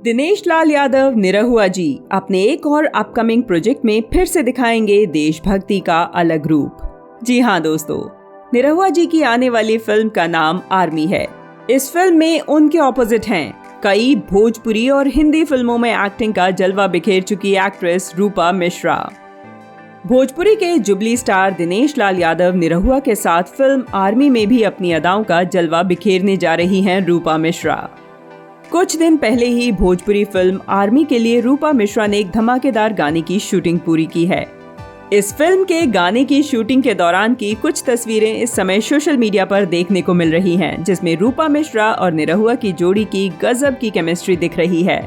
दिनेश लाल यादव निरहुआ जी अपने एक और अपकमिंग प्रोजेक्ट में फिर से दिखाएंगे देशभक्ति का अलग रूप। जी हाँ दोस्तों, निरहुआ जी की आने वाली फिल्म का नाम आर्मी है। इस फिल्म में उनके ऑपोजिट हैं कई भोजपुरी और हिंदी फिल्मों में एक्टिंग का जलवा बिखेर चुकी एक्ट्रेस रूपा मिश्रा। भोजपुरी के जुबली स्टार दिनेश लाल यादव निरहुआ के साथ फिल्म आर्मी में भी अपनी अदाओं का जलवा बिखेरने जा रही हैं रूपा मिश्रा। कुछ दिन पहले ही भोजपुरी फिल्म आर्मी के लिए रूपा मिश्रा ने एक धमाकेदार गाने की शूटिंग पूरी की है। इस फिल्म के गाने की शूटिंग के दौरान की कुछ तस्वीरें इस समय सोशल मीडिया पर देखने को मिल रही हैं, जिसमें रूपा मिश्रा और निरहुआ की जोड़ी की गजब की केमिस्ट्री दिख रही है।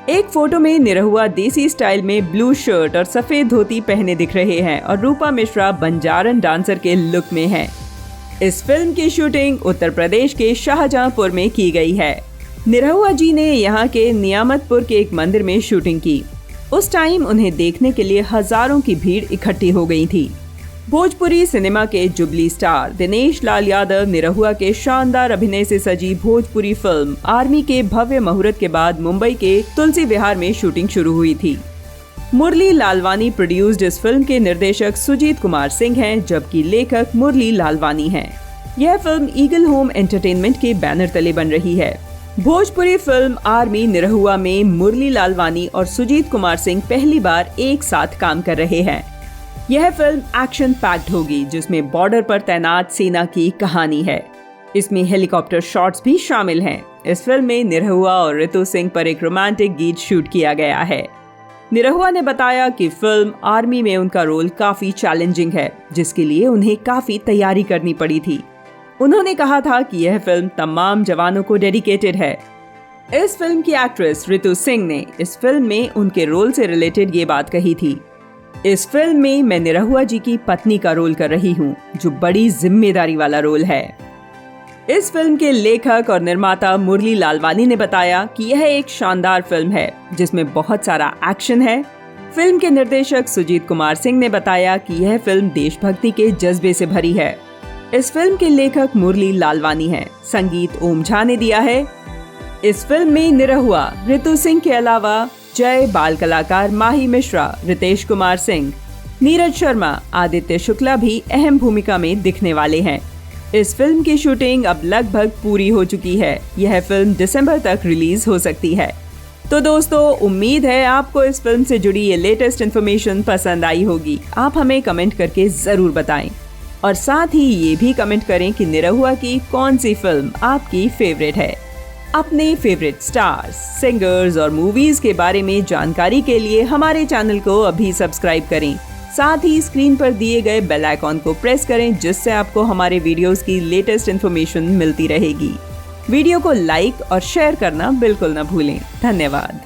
एक फोटो में निरहुआ देसी स्टाइल में ब्लू शर्ट और सफेद धोती पहने दिख रहे हैं और रूपा मिश्रा बंजारन डांसर के लुक में हैं। इस फिल्म की शूटिंग उत्तर प्रदेश के शाहजहांपुर में की गई है। निरहुआ जी ने यहाँ के नियामतपुर के एक मंदिर में शूटिंग की। उस टाइम उन्हें देखने के लिए हजारों की भीड़ इकट्ठी हो गई थी। भोजपुरी सिनेमा के जुबली स्टार दिनेश लाल यादव निरहुआ के शानदार अभिनय से सजी भोजपुरी फिल्म आर्मी के भव्य मुहूर्त के बाद मुंबई के तुलसी विहार में शूटिंग शुरू हुई थी। मुरली लालवानी प्रोड्यूस्ड इस फिल्म के निर्देशक सुजीत कुमार सिंह हैं, जबकि लेखक मुरली लालवानी हैं। यह फिल्म ईगल होम एंटरटेनमेंट के बैनर तले बन रही है। भोजपुरी फिल्म आर्मी निरहुआ में मुरली लालवानी और सुजीत कुमार सिंह पहली बार एक साथ काम कर रहे हैं। यह फिल्म एक्शन पैक्ड होगी, जिसमें बॉर्डर पर तैनात सेना की कहानी है। इसमें हेलीकॉप्टर शॉट्स भी शामिल हैं। इस फिल्म में निरहुआ और रितु सिंह पर एक रोमांटिक गीत शूट किया गया है। निरहुआ ने बताया कि फिल्म आर्मी में उनका रोल काफी चैलेंजिंग है, जिसके लिए उन्हें काफी तैयारी करनी पड़ी थी। उन्होंने कहा था कि यह फिल्म तमाम जवानों को डेडिकेटेड है। इस फिल्म की एक्ट्रेस रितु सिंह ने इस फिल्म में उनके रोल से रिलेटेड ये बात कही थी। इस फिल्म में मैं निरहुआ जी की पत्नी का रोल कर रही हूँ, जो बड़ी जिम्मेदारी वाला रोल है। इस फिल्म के लेखक और निर्माता मुरली लालवानी ने बताया कि यह एक शानदार फिल्म है, जिसमें बहुत सारा एक्शन है। फिल्म के निर्देशक सुजीत कुमार सिंह ने बताया कि यह फिल्म देशभक्ति के जज्बे से भरी है। इस फिल्म के लेखक मुरली लालवानी हैं। संगीत ओम झा ने दिया है। इस फिल्म में निरहुआ रितु सिंह के अलावा जय, बाल कलाकार माही मिश्रा, रितेश कुमार सिंह, नीरज शर्मा, आदित्य शुक्ला भी अहम भूमिका में दिखने वाले हैं। इस फिल्म की शूटिंग अब लगभग पूरी हो चुकी है। यह फिल्म दिसंबर तक रिलीज हो सकती है। तो दोस्तों, उम्मीद है आपको इस फिल्म से जुड़ी ये लेटेस्ट इन्फॉर्मेशन पसंद आई होगी। आप हमें कमेंट करके जरूर बताएं और साथ ही ये भी कमेंट करें कि निरहुआ की कौन सी फिल्म आपकी फेवरेट है। अपने फेवरेट स्टार्स, सिंगर्स और मूवीज के बारे में जानकारी के लिए हमारे चैनल को अभी सब्सक्राइब करें। साथ ही स्क्रीन पर दिए गए बेल आइकॉन को प्रेस करें, जिससे आपको हमारे वीडियोस की लेटेस्ट इन्फॉर्मेशन मिलती रहेगी। वीडियो को लाइक और शेयर करना बिल्कुल न भूलें। धन्यवाद।